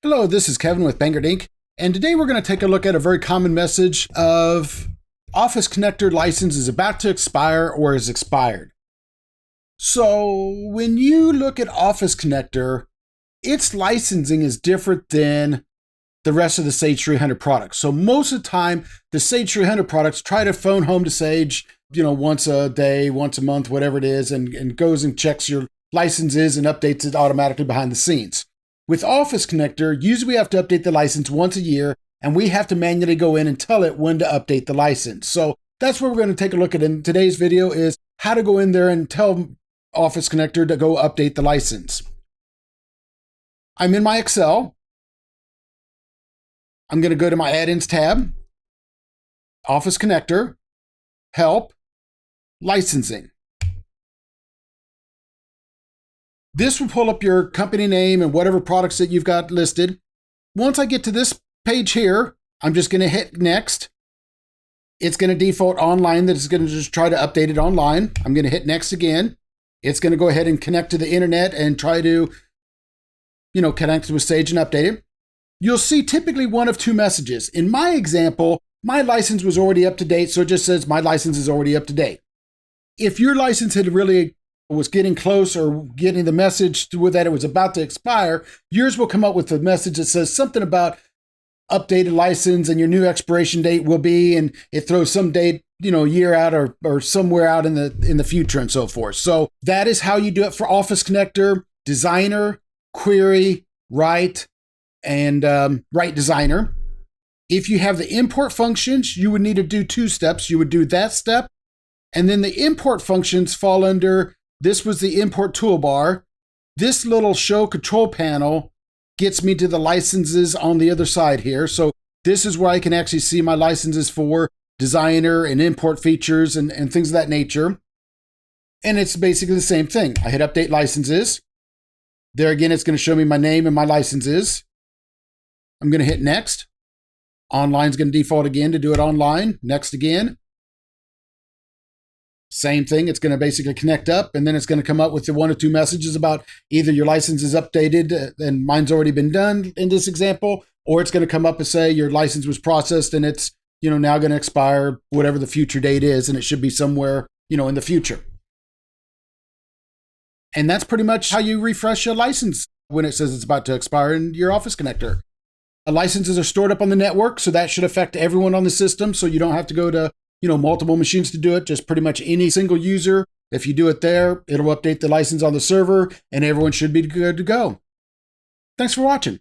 Hello, this is Kevin with Bangert Inc. And today we're going to take a look at a very common message of Office Connector license is about to expire or is expired. So when you look at Office Connector, its licensing is different than the rest of the Sage 300 products. So most of the time, the Sage 300 products try to phone home to Sage, once a day, once a month, whatever it is, and goes and checks your licenses and updates it automatically behind the scenes. With Office Connector, usually we have to update the license once a year, and we have to manually go in and tell it when to update the license. So that's what we're going to take a look at in today's video is how to go in there and tell Office Connector to go update the license. I'm in my Excel. I'm going to go to my Add-ins tab, Office Connector, Help, Licensing. This will pull up your company name and whatever products that you've got listed. Once I get to this page here, I'm just going to hit Next. It's going to default online. That it's going to just try to update it online. I'm going to hit Next again. It's going to go ahead and connect to the internet and try to, connect with Sage and update it. You'll see typically one of two messages. In my example, my license was already up to date, so it just says my license is already up to date. If your license had really was getting close or getting the message that it was about to expire, yours will come up with a message that says something about updated license and your new expiration date will be, and it throws some date, a year out or somewhere out in the future and so forth. So that is how you do it for Office Connector, Designer, Query, Write, and Write Designer. If you have the import functions, you would need to do two steps. You would do that step, and then the import functions fall under. This was the import toolbar. This little show control panel gets me to the licenses on the other side here. So this is where I can actually see my licenses for Designer and import features and things of that nature. And it's basically the same thing. I hit update licenses. There again, it's going to show me my name and my licenses. I'm going to hit next. Online is going to default again to do it online. Next again. Same thing, it's going to basically connect up, and then it's going to come up with the one or two messages about either your license is updated and mine's already been done in this example, or it's going to come up and say your license was processed and it's now going to expire whatever the future date is, and it should be somewhere in the future. And that's pretty much how you refresh a license when it says it's about to expire in your Office Connector. Licenses are stored up on the network, so that should affect everyone on the system, so you don't have to go to multiple machines to do it, just pretty much any single user. If you do it there, it'll update the license on the server and everyone should be good to go. Thanks for watching.